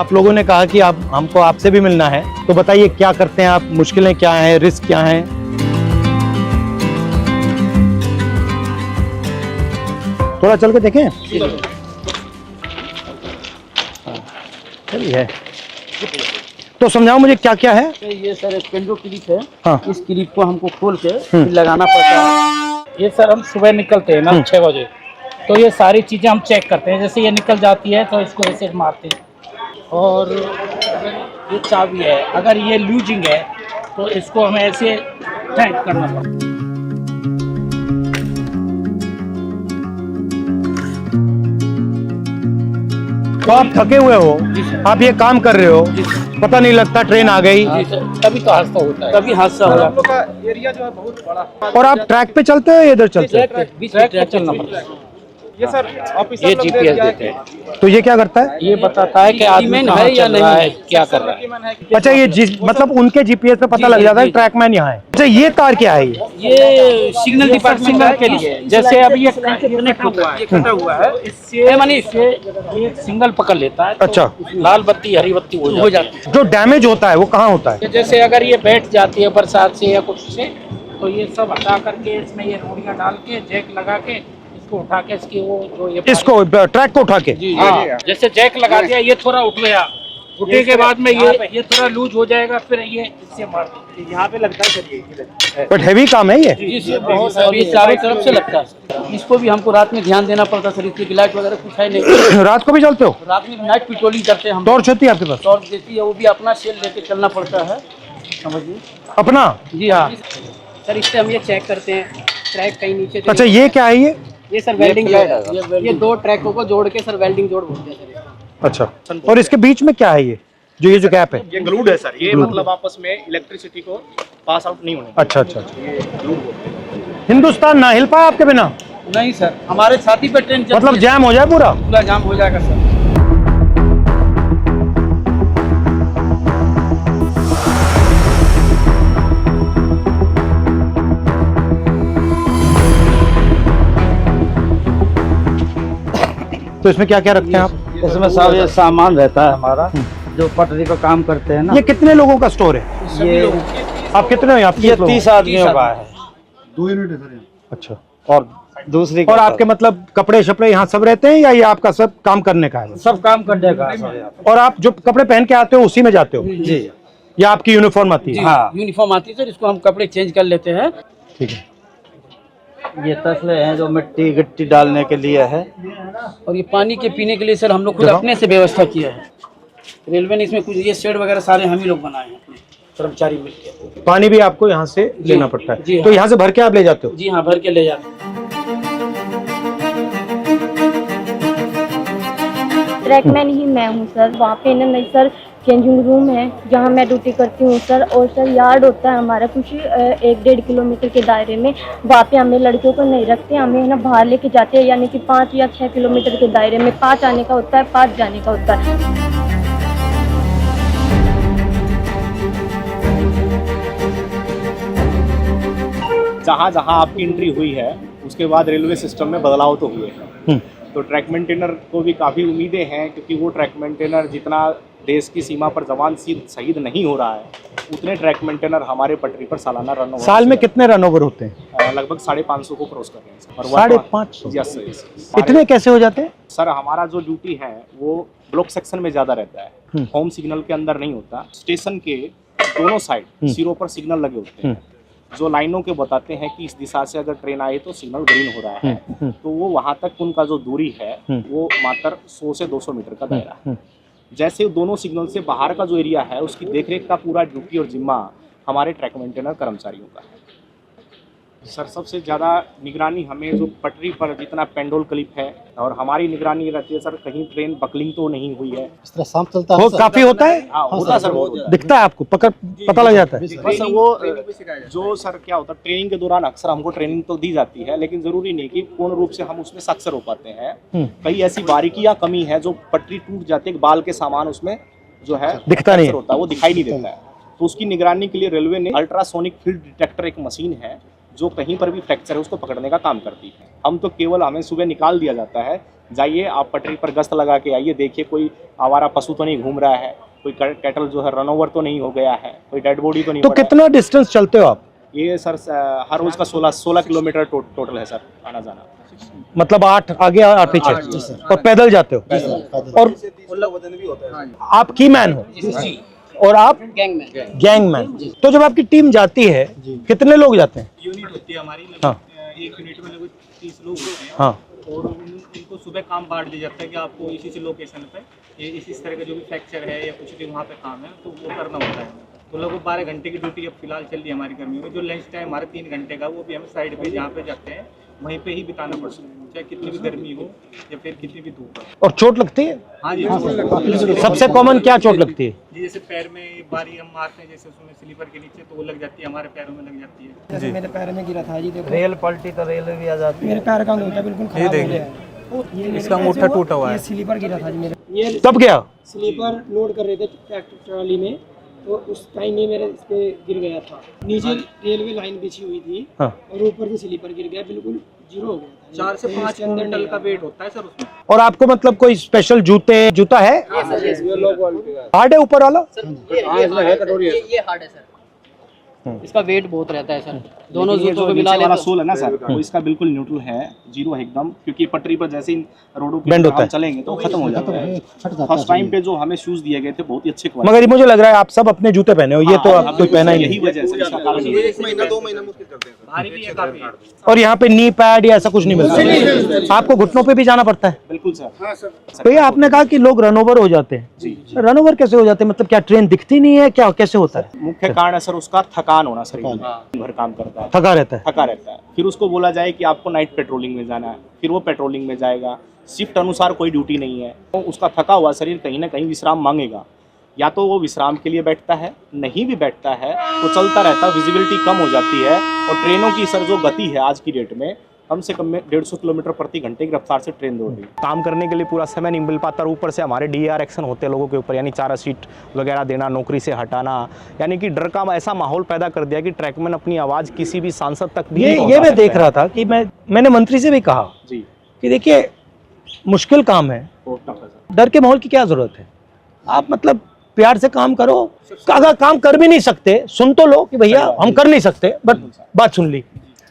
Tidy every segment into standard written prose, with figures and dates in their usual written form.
आप लोगों ने कहा कि आप हमको आपसे भी मिलना है, तो बताइए क्या करते हैं आप, मुश्किलें क्या हैं, रिस्क क्या हैं? थोड़ा चल के देखें। चलिए, तो समझाओ मुझे क्या क्या है। ये सर स्पेंडो क्लिप है। हाँ। इस क्लिप को हमको खोल के फिर लगाना पड़ता है। ये सर हम सुबह निकलते हैं ना 6 बजे, तो ये सारी चीज़ें हम चेक करते हैं। जैसे ये निकल जाती है तो इसको ऐसे मारते हैं। और ये चाबी है, अगर ये लूजिंग है तो इसको हमें ऐसे टाइट करना पड़ता है। तो आप थके हुए हो, आप ये काम कर रहे हो, पता नहीं लगता ट्रेन आ गई, तभी तो हादसा होता है, तभी हादसा हो जाता है। एरिया जो है बहुत बड़ा। और आप ट्रैक पे चलते हो या इधर चलते हो? ट्रैक पे चलना पड़ता है। ये सर ये जीपीएस देते हैं। तो ये क्या करता है? ये बताता है कि आदमी कहाँ चल रहा है, क्या कर रहा है। अच्छा, ये मतलब उनके जीपीएस पे पता लग जाता है ट्रैकमैन यहाँ है। अच्छा, ये तार क्या है? ये सिग्नल डिपार्टमेंट के लिए, जैसे अभी ये कनेक्ट हुआ है, कटा हुआ है, इससे माने इससे ये सिग्नल पकड़ लेता है। अच्छा, लाल बत्ती हरी बत्ती हो जाती है। जो डैमेज होता है वो कहाँ होता है? जैसे अगर ये बैठ जाती है बरसात से या कुछ से, तो ये सब हटा करके इसमें ये रोड़ियाँ डाल के जैक लगा के इसको उठा के इसकी वो जो ये इसको ट्रैक को उठा के, हाँ, जैसे जैक लगा दिया, ये थोड़ा उठ गया, उठने के बाद में ये थोड़ा लूज हो जाएगा, फिर ये इससे मार देते। यहाँ पे लगता है सर ये, बट हैवी काम है ये। ये बहुत ये चारों तरफ से लगता है। इसको भी हमको रात में ध्यान देना पड़ता है सर, इसकी लाइट वगैरह कुछ है नहीं। रात को भी चलते हो? रात में नाइट पेट्रोलिंग करते हैं हम। टॉर्च होती है आपके पास? टॉर्च देती है, वो भी अपना सेल लेके चलना पड़ता है, समझिए। अपना? जी हाँ सर, इससे हम ये चेक करते हैं ट्रैक कहीं नीचे। अच्छा, ये क्या है? ये सर वेल्डिंग है, ये दो ट्रैकों को जोड़ के सर वेल्डिंग जोड़ बोलते हैं सर। अच्छा, और इसके बीच में क्या है? ये जो गैप है, ये ग्लूड है सर। ये मतलब आपस में इलेक्ट्रिसिटी को पास आउट नहीं होने। अच्छा अच्छा अच्छा, ये ग्लूड बोलते हैं। हिंदुस्तान ना हिल पाया आपके बिना? नहीं सर, हमारे छाती पे ट्रेन मतलब जैम हो जाए पूरा? पूरा जाम हो जाएगा सर। तो इसमें क्या क्या रखते हैं आप? इसमें सब ये सामान रहता है हमारा, जो पटरी पर काम करते हैं ना। ये कितने लोगों का स्टोर है? ये आप कितने हो? आप ये 30 आदमियों का है। 2 यूनिट है सर। अच्छा, और दूसरी और आपके मतलब कपड़े शपड़े यहाँ सब रहते हैं या ये आपका सब काम करने का है? सब काम करने का है। और आप जो कपड़े पहन के आते हो उसी में जाते हो जी, या आपकी यूनिफॉर्म आती है? हाँ यूनिफॉर्म आती है सर, इसको हम कपड़े चेंज कर लेते हैं। ठीक है। ये तसले हैं जो मिट्टी गिट्टी डालने के लिए है, और ये पानी के पीने के लिए सर हम लोग खुद अपने से व्यवस्था किया है। रेलवे ने इसमें कुछ ये शेड वगैरह सारे हम ही लोग बनाए हैं, अपने कर्मचारी मिलकर। पानी भी आपको यहाँ से लेना पड़ता है? जी तो यहाँ से भर के आप ले जाते हो? जी हाँ, भर के ले जाते हैं। ट्रैकमैन ही मैं हूँ सर। वहाँ पे ना नहीं सर चेंजिंग रूम है जहाँ मैं ड्यूटी करती हूँ सर। और सर यार्ड होता है हमारा कुछ 1-1.5 किलोमीटर के दायरे में। वहाँ पे हमें लड़कियों को नहीं रखते, हमें ना बाहर लेके जाते हैं, यानी कि 5 या 6 किलोमीटर के दायरे में। 5 आने का होता है, 5 जाने का होता है। जहाँ जहाँ आपकी एंट्री हुई है उसके बाद रेलवे सिस्टम में बदलाव तो हुए हैं। तो ट्रैक मेंटेनर को भी काफ़ी उम्मीदें हैं, क्योंकि वो ट्रैक मेंटेनर जितना देश की सीमा पर जवान शहीद नहीं हो रहा है, उतने ट्रैक मेंटेनर हमारे पटरी पर सालाना रन ओवर। साल में कितने रन ओवर होते हैं? लगभग 550 को क्रॉस कर रहे हैं सर। 550? Yes sir. इतने कैसे हो जाते हैं सर? हमारा जो ड्यूटी है वो ब्लॉक सेक्शन में ज़्यादा रहता है, होम सिग्नल के अंदर नहीं होता। स्टेशन के दोनों साइड सिरों पर सिग्नल लगे होते हैं, जो लाइनों के बताते हैं कि इस दिशा से अगर ट्रेन आई तो सिग्नल ग्रीन हो रहा है। तो वो वहाँ तक उनका जो दूरी है वो मात्र 100 से 200 मीटर का दायरा है। जैसे दोनों सिग्नल से बाहर का जो एरिया है उसकी देखरेख का पूरा ड्यूटी और जिम्मा हमारे ट्रैक मेंटेनर कर्मचारियों का है। सर सबसे ज़्यादा निगरानी हमें जो पटरी पर जितना पेंडोल क्लिप है, और हमारी निगरानी रहती है सर कहीं ट्रेन बकलिंग तो नहीं हुई है। इस तरह शाम चलता है वो काफी होता है? हाँ होता सर, बहुत दिखता है आपको? पता लग जाता है? बस वो जो सर क्या होता है, ट्रेनिंग के दौरान अक्सर हमको ट्रेनिंग तो दी जाती है, लेकिन जरूरी नहीं कि पूर्ण रूप से हम उसमें सक्सेस हो पाते हैं। कई ऐसी बारीकियां कमी है जो पटरी टूट जाती है, बाल के सामान उसमें जो है दिखता नहीं होता, वो दिखाई नहीं देता है। तो उसकी निगरानी के लिए रेलवे ने अल्ट्रासोनिक फील्ड डिटेक्टर एक मशीन है जो कहीं पर भी फ्रैक्चर है उसको पकड़ने का काम करती है। हम तो केवल हमें सुबह निकाल दिया जाता है, जाइए आप पटरी पर गश्त लगा के आइए, देखिए कोई आवारा पशु तो नहीं घूम रहा है, कोई कैटल जो है रन ओवर तो नहीं हो गया है, कोई डेड बॉडी तो नहीं तो पड़ा है। कितना डिस्टेंस चलते हो आप? ये सर हर रोज का 16 किलोमीटर टोटल है सर आना जाना। मतलब 8 आगे 8 पीछे, और पैदल जाते हो? और आप की मैन हो और आप गैंगमैन। तो जब आपकी टीम जाती है कितने लोग जाते हैं? यूनिट होती है हमारी, हाँ। एक यूनिट में लगभग 30 लोग होते हैं। हाँ। और उनको सुबह काम बांट दिया जाता है कि आपको इसी लोकेशन पे ये इस तरह का जो भी फ्रैक्चर है या कुछ भी वहाँ पे काम है तो वो करना होता है। तो लगभग 12 घंटे की ड्यूटी अब फिलहाल चल रही है हमारी कर्मियों में। जो लंच टाइम हमारा 3 घंटे का वो भी हम साइड पे जहाँ पे जाते हैं वहीं पे ही बिताना पड़ता है, चाहे कितनी भी गर्मी हो या फिर कितनी भी धूप हो। और चोट लगती है? हाँ जी, सबसे कॉमन क्या चोट लगती है? जी जैसे पैर में बारी हम मारते हैं, जैसे उसमें स्लीपर के नीचे तो वो लग जाती है, हमारे पैरों में लग जाती है। जैसे मेरे पैर में गिरा था जी, देखो रेल पलटी तो रेल भी आ जाती है। मेरे पैर का अंगूठा बिल्कुल खराब हो गया है। इसका अंगूठा टूटा हुआ है। ये स्लीपर गिरा था जी मेरे, ये तब क्या? स्लीपर लोड कर रहे थे ट्रैक्टर ट्रॉली में, तो उस टाइम में मेरे इस पे गिर गया था। नीचे रेलवे लाइन बिछी हुई थी और ऊपर से स्लीपर गिर गया, बिल्कुल जीरो हो गया था। 4 से 5 क्विंटल का वेट होता है सर उसमें। और आपको मतलब कोई स्पेशल जूता है? हार्ड है ऊपर वाला? ये हार्ड है सर, इसका वेट बहुत रहता है सर। दोनों ये जूतों जो को मिला नीचे वाला लेते सोल है ना सर, वो इसका बिल्कुल न्यूट्रल है, जीरो है एकदम, क्योंकि पटरी पर जैसे इन रोडों पे Bend होता हम है। चलेंगे तो खत्म हो जाता है। फर्स्ट टाइम पे जो हमें शूज दिए गए थे बहुत ही अच्छे क्वालिटी। मगर ये मुझे लग रहा है आप सब अपने जूते पहने हो, ये तो आप कोई पहना ही यही नहीं। वजह से इसका कारण ये है। 1 महीना 2 महीना मुश्किल चलते हैं, भारी भी है काफी। और यहाँ पे नी पैड या ऐसा कुछ नहीं मिलता? आपको घुटनों पे भी जाना पड़ता है? बिल्कुल सर। तो ये आपने कहा कि लोग रन ओवर हो जाते हैं, रन ओवर कैसे हो जाते हैं? मतलब क्या ट्रेन दिखती नहीं है, क्या कैसे होता है? मुख्य कारण है सर उसका थकान होना, शरीर में दिन भर काम करता है, थका रहता है। थका रहता है। फिर उसको बोला जाए कि आपको नाइट पेट्रोलिंग में जाना है, फिर वो पेट्रोलिंग में जाएगा, शिफ्ट अनुसार कोई ड्यूटी नहीं है, तो उसका थका हुआ शरीर कहीं ना कहीं विश्राम मांगेगा। या तो वो विश्राम के लिए बैठता है, नहीं भी बैठता है तो चलता रहता है, विजिबिलिटी कम हो जाती है। और ट्रेनों की सर जो गति है आज की डेट में कम से कम में 150 किलोमीटर प्रति घंटे की रफ्तार से ट्रेन दौड़ रही है। काम करने के लिए पूरा समय नहीं मिल पाता, और ऊपर से हमारे DAR एक्शन होते हैं लोगों के ऊपर, यानी चारा शीट वगैरह देना, नौकरी से हटाना, यानी कि डर का ऐसा माहौल पैदा कर दिया कि ट्रैकमैन अपनी आवाज़ किसी भी सांसद तक भी ये मैं देख रहा था कि मैंने मंत्री से भी कहा जी कि देखिए मुश्किल काम है, बहुत टफ है सर। डर के माहौल की क्या जरूरत है? आप मतलब प्यार से काम करो। अगर काम कर भी नहीं सकते सुन तो लो कि भैया हम कर नहीं सकते, बट बात सुन ली।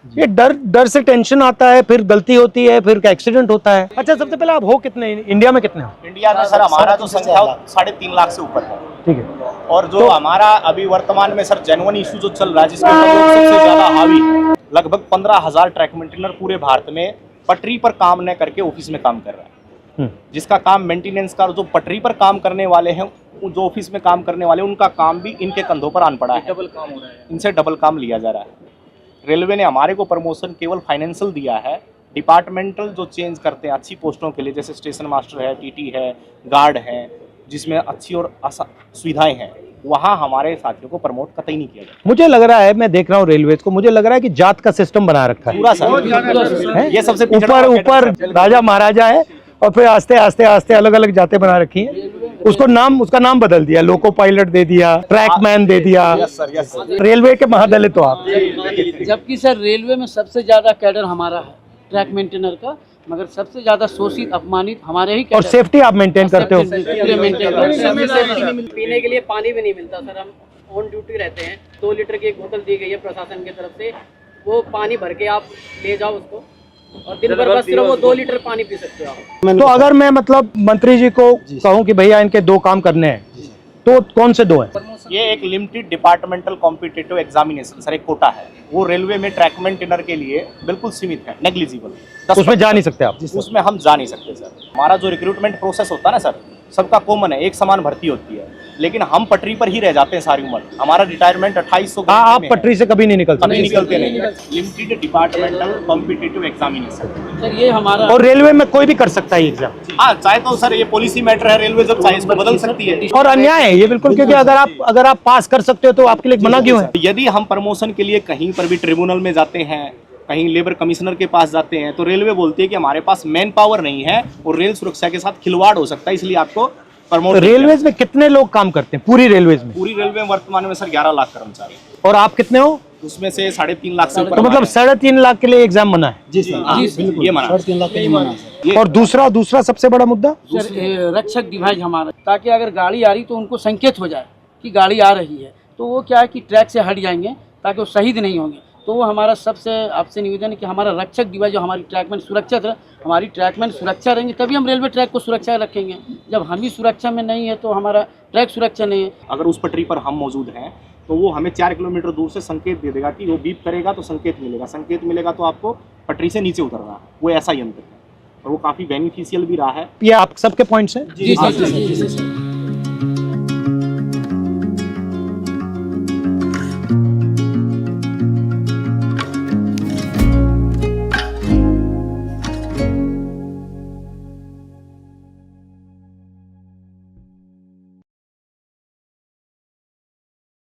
ये डर से टेंशन आता है, फिर गलती होती है, फिर एक्सीडेंट होता है। अच्छा, सबसे पहले आप हो कितने इंडिया में? कितने हो इंडिया में सर हमारा जो संख्या 3.5 लाख से ऊपर है। ठीक है। और जो हमारा अभी वर्तमान में सर जेन्युइन इशू जो चल रहा है, जिसके ऊपर लोग सबसे ज्यादा हावी है, लगभग 15,000 ट्रैक मेंटेनर पूरे भारत में पटरी पर काम न करके ऑफिस में काम कर रहा है। जिसका काम मेंटेनेंस का, जो पटरी पर काम करने वाले हैं, जो ऑफिस में काम करने वाले, उनका काम भी इनके कंधों पर आन पड़ा है, डबल काम हो रहा है, इनसे डबल काम लिया जा रहा है। रेलवे ने हमारे को प्रमोशन केवल फाइनेंशियल दिया है, डिपार्टमेंटल जो चेंज करते हैं अच्छी पोस्टों के लिए, जैसे स्टेशन मास्टर है, TT है, गार्ड है, जिसमें अच्छी और सुविधाएं हैं, वहाँ हमारे साथियों को प्रमोट कतई नहीं किया जाता। मुझे लग रहा है, मैं देख रहा हूँ रेलवे को, मुझे लग रहा है कि जात का सिस्टम बना रखा है पूरा सर, ये सबसे ऊपर राजा महाराजा है और फिर आस्ते आस्ते आस्ते अलग अलग जातें बना रखी हैं। उसका नाम बदल दिया, लोको पायलट दे दिया, ट्रैकमैन दे दिया। Yes sir. रेलवे के महादलित हो आप। जबकि सर रेलवे में सबसे ज्यादा कैडर हमारा है ट्रैक मेंटेनर का, मगर सबसे ज्यादा शोषित अपमानित हमारे ही और सेफ्टी आप मेंटेन करते हो। पीने के लिए पानी भी नहीं मिलता सर, हम ऑन ड्यूटी रहते हैं। 2 लीटर की एक बोतल दी गई है प्रशासन की तरफ से, वो पानी भर के आप ले जाओ उसको, और दिन भर बस सिर्फ वो 2 लीटर पानी पी सकते हो आप। तो अगर मैं मतलब मंत्री जी को कहूँ कि भैया इनके 2 काम करने हैं, तो कौन से 2 हैं? ये एक limited departmental competitive examination sir, एक कोटा है, वो रेलवे में ट्रैक मेंटेनर के लिए बिल्कुल सीमित है, नेग्लिजिबल। उसमें जा नहीं सकते आप? उसमें हम जा नहीं सकते सर। हमारा जो रिक्रूटमेंट प्रोसेस होता है ना सर, सबका कॉमन है, एक समान भर्ती होती है, लेकिन हम पटरी पर ही रह जाते हैं सारी उम्र। हमारा रिटायरमेंट 2800 आप पटरी से कभी नहीं निकलते? कभी निकलते नहीं। Limited departmental competitive examination sir ये हमारा, और रेलवे में कोई भी कर सकता है एग्जाम? हाँ, चाहे तो सर ये पॉलिसी मैटर है, रेलवे जब चाहे इसको बदल सकती है। और अन्याय है ये बिल्कुल, क्योंकि अगर आप पास कर सकते हो तो आपके लिए मना क्यों है? यदि हम प्रमोशन के लिए कहीं पर भी ट्रिब्यूनल में जाते हैं, कहीं लेबर कमिश्नर के पास जाते हैं, तो रेलवे बोलती है कि हमारे पास मैन पावर नहीं है और रेल सुरक्षा के साथ खिलवाड़ हो सकता है, इसलिए आपको प्रमोट। रेलवेज में कितने लोग काम करते हैं पूरी रेलवेज में? पूरी रेलवे में वर्तमान में सर 11 लाख कर्मचारी। और आप कितने हो? उसमें से 3.5 लाख से ऊपर तो मतलब 3.5 लाख के लिए एग्जाम बना है। जी सर हाँ, बिल्कुल ये माना 3.5 लाख का ही माना सर। और दूसरा सबसे बड़ा मुद्दा सर रक्षक डिवाइस हमारा, ताकि अगर गाड़ी आ रही तो उनको संकेत हो जाए कि गाड़ी आ रही है, तो वो क्या है कि ट्रैक से हट जाएंगे ताकि वो शहीद नहीं होंगे। तो वो हमारा सबसे आपसे निवेदन है कि हमारा रक्षक डिवाइस जो हमारी ट्रैकमैन सुरक्षित रहे, हमारी ट्रैकमैन सुरक्षा रहेंगे तभी हम रेलवे ट्रैक को सुरक्षा रखेंगे। जब हम ही सुरक्षा में नहीं है तो हमारा ट्रैक सुरक्षा नहीं है। अगर उस पटरी पर हम मौजूद हैं तो वो हमें 4 किलोमीटर दूर से संकेत दे देगा कि वो बीप करेगा तो संकेत मिलेगा तो आपको पटरी से नीचे उतरना है। वो ऐसा यंत्र है और वो काफ़ी बेनिफिशियल भी रहा है। ये आप सबके पॉइंट्स हैं। जी सर।